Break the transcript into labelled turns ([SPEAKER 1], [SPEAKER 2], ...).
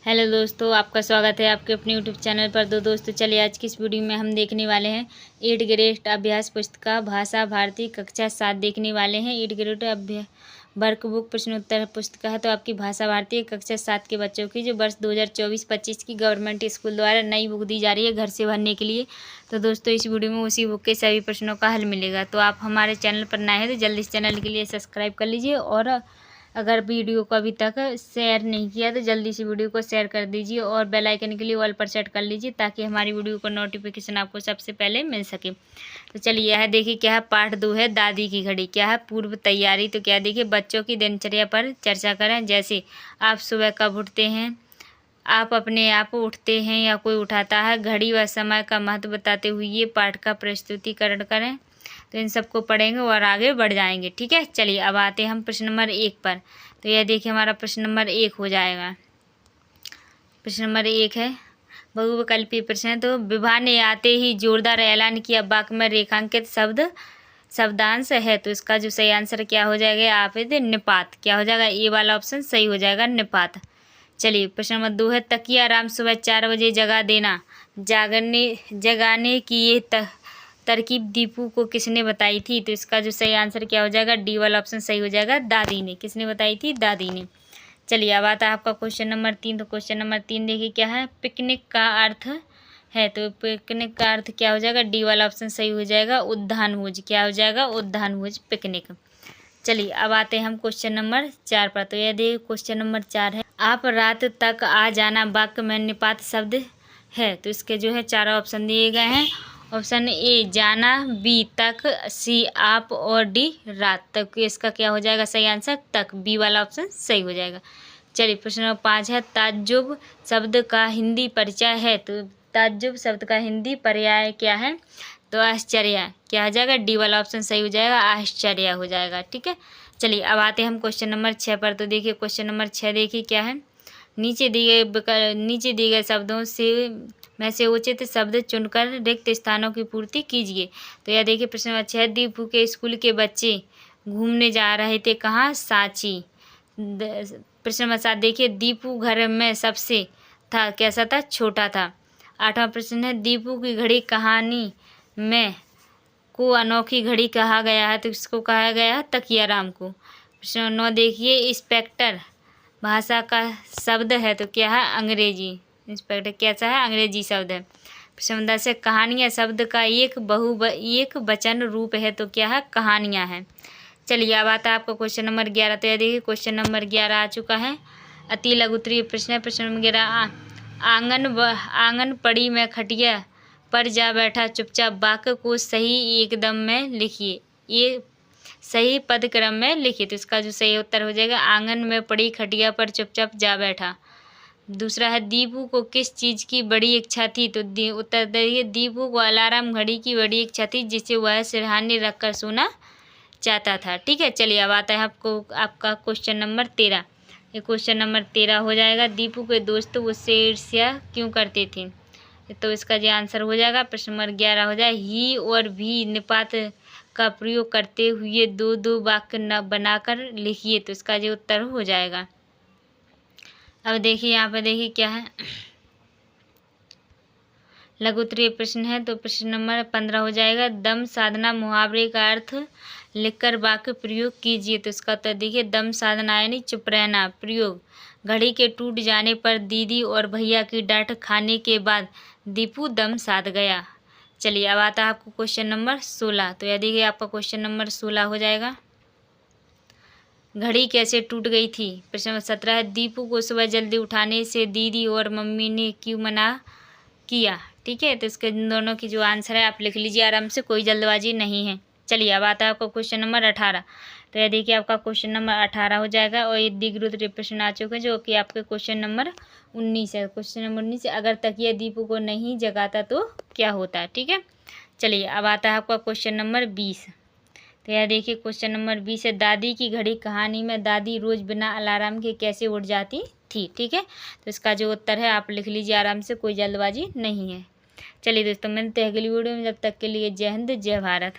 [SPEAKER 1] Hello दोस्तों, आपका स्वागत है आपके अपने यूट्यूब चैनल पर। दोस्तों चलिए आज की इस वीडियो में हम देखने वाले हैं 8th ग्रेड अभ्यास पुस्तिका भाषा भारती कक्षा 7 देखने वाले हैं। 8th ग्रेड वर्कबुक प्रश्नोत्तर पुस्तिका है तो आपकी भाषा भारती कक्षा 7 के बच्चों की जो वर्ष 2024-25 की गवर्नमेंट स्कूल द्वारा नई बुक दी जा रही है घर से भरने के लिए। तो दोस्तों इस वीडियो में उसी बुक के सभी प्रश्नों का हल मिलेगा। तो आप हमारे चैनल पर नए हैं तो जल्दी इस चैनल के लिए सब्सक्राइब कर लीजिए, और अगर वीडियो को अभी तक शेयर नहीं किया तो जल्दी से वीडियो को शेयर कर दीजिए और बेल आइकन के लिए ऑल पर सेट कर लीजिए ताकि हमारी वीडियो का नोटिफिकेशन आपको सबसे पहले मिल सके। तो चलिए यह देखिए क्या है, पार्ट 2 है दादी की घड़ी। क्या है, पूर्व तैयारी। तो क्या देखिए, बच्चों की दिनचर्या पर चर्चा करें। जैसे आप सुबह कब उठते हैं, आप अपने आप उठते हैं या कोई उठाता है, घड़ी व समय का महत्व बताते हुए ये पाठ का प्रस्तुतिकरण करें। तो इन सबको पढ़ेंगे और आगे बढ़ जाएंगे। ठीक है, चलिए अब आते हैं हम प्रश्न नंबर 1 पर। तो यह देखिए हमारा प्रश्न नंबर 1 हो जाएगा। प्रश्न नंबर 1 है बहुविकल्पीय प्रश्न है। तो विभा ने आते ही जोरदार ऐलान किया, वाक्य में रेखांकित शब्दांश है। तो इसका जो सही आंसर क्या हो जाएगा, आप निपात। क्या हो जाएगा, ए वाला ऑप्शन सही हो जाएगा, निपात। चलिए प्रश्न नंबर 2 है तकिया राम सुबह 4 बजे जगा देना जगाने की ये तरकीब दीपू को किसने बताई थी। तो इसका जो सही आंसर क्या हो जाएगा, डी वाला ऑप्शन सही हो जाएगा, दादी ने। किसने बताई थी, दादी ने। चलिए अब आता है आपका क्वेश्चन नंबर 3। तो क्वेश्चन नंबर 3 देखिए क्या है, पिकनिक का अर्थ है। तो पिकनिक का अर्थ क्या हो जाएगा, डी वाला ऑप्शन सही हो जाएगा, उद्यान भोज। क्या हो जाएगा, उद्यान भोज, पिकनिक। चलिए अब आते हैं हम क्वेश्चन नंबर 4 पर। तो यह देखिए क्वेश्चन नंबर 4 है, आप रात तक आ जाना वाक्य में निपात शब्द है। तो इसके जो है 4 ऑप्शन दिए गए हैं। ऑप्शन ए जाना, बी तक, सी आप और डी रात तक। इसका क्या हो जाएगा सही आंसर, तक। बी वाला ऑप्शन सही हो जाएगा। चलिए प्रश्न नंबर 5 है ताज्जुब शब्द का हिंदी परिचय है। तो ताज्जुब शब्द का हिंदी पर्याय क्या है, तो आश्चर्य। क्या हो जाएगा, डी वाला ऑप्शन सही हो जाएगा, आश्चर्य हो जाएगा। ठीक है, चलिए अब आते हैं हम क्वेश्चन नंबर 6 पर। तो देखिए क्वेश्चन नंबर 6 देखिए क्या है, नीचे दिए गए शब्दों में से उचित शब्द चुनकर रिक्त स्थानों की पूर्ति कीजिए। तो यह देखिए प्रश्न नंबर 6, दीपू के स्कूल के बच्चे घूमने जा रहे थे कहाँ, सांची। प्रश्न नंबर 7 देखिए, दीपू घर में सबसे था, कैसा था, छोटा था। 8वां प्रश्न है, दीपू की घड़ी कहानी में को अनोखी घड़ी कहा गया है। तो इसको कहा गया है तकिया राम को। प्रश्न नंबर 9 देखिए, इंस्पेक्टर भाषा का शब्द है। तो क्या है, अंग्रेजी। इंस्पेक्टर कैसा है, अंग्रेजी शब्द है। प्रश्न नंबर 10 है, कहानियाँ शब्द का एक वचन रूप है। तो क्या है, कहानियाँ हैं। चलिए अब आता है आपका क्वेश्चन नंबर 11। तो यह देखिए क्वेश्चन नंबर 11 आ चुका है, अति लघु उत्तरीय प्रश्न है। प्रश्न नंबर 11, आंगन पड़ी में खटिया पर जा बैठा चुपचाप वाक्य को सही एकदम में लिखिए, ये सही पद क्रम में लिखिए। तो इसका जो सही उत्तर हो जाएगा, आंगन में पड़ी खटिया पर चुपचाप जा बैठा। दूसरा है, दीपू को किस चीज़ की बड़ी इच्छा थी। तो उत्तर देखिए, दीपू को अलार्म घड़ी की बड़ी इच्छा थी जिसे वह सिरहाने रखकर सोना चाहता था। ठीक है, चलिए अब आता है आपका क्वेश्चन नंबर 13। ये क्वेश्चन नंबर 13 हो जाएगा, दीपू के दोस्त उससे ईर्ष्या क्यों करते थे। तो इसका जो आंसर हो जाएगा प्रश्न नंबर 11 हो जाए, ही और भी निपात का प्रयोग करते हुए दो वाक्य न बनाकर लिखिए। तो इसका जो उत्तर हो जाएगा। अब देखिए यहाँ पे देखिए क्या है, लघु उत्तरीय प्रश्न है। तो प्रश्न नंबर 15 हो जाएगा, दम साधना मुहावरे का अर्थ लिखकर वाक्य प्रयोग कीजिए। तो इसका उत्तर देखिए, दम साधना यानी चुप रहना। प्रयोग, घड़ी के टूट जाने पर दीदी और भैया की डांट खाने के बाद दीपू दम साध गया। चलिए अब आता है आपको क्वेश्चन नंबर 16। तो यह देखिए आपका क्वेश्चन नंबर 16 हो जाएगा, घड़ी कैसे टूट गई थी। प्रश्न नंबर 17 है, दीपू को सुबह जल्दी उठाने से दीदी और मम्मी ने क्यों मना किया। ठीक है, तो इसके दोनों की जो आंसर है आप लिख लीजिए आराम से, कोई जल्दबाजी नहीं है। चलिए अब आता है आपका क्वेश्चन नंबर 18। तो यह देखिए आपका क्वेश्चन नंबर 18 हो जाएगा, और ये द्विगुरुत्तरीय प्रश्न आ चुके हैं जो कि आपके क्वेश्चन नंबर 19 है। क्वेश्चन नंबर 19, अगर तकिया दीपू को नहीं जगाता तो क्या होता। ठीक है, चलिए अब आता है आपका क्वेश्चन नंबर 20। तो यह देखिए क्वेश्चन नंबर 20 है, दादी की घड़ी कहानी में दादी रोज बिना अलार्म के कैसे उठ जाती थी। ठीक है, तो इसका जो उत्तर है आप लिख लीजिए आराम से, कोई जल्दबाजी नहीं है। चलिए दोस्तों मिलते हैं अगली वीडियो में, जब तक के लिए जय हिंद जय भारत।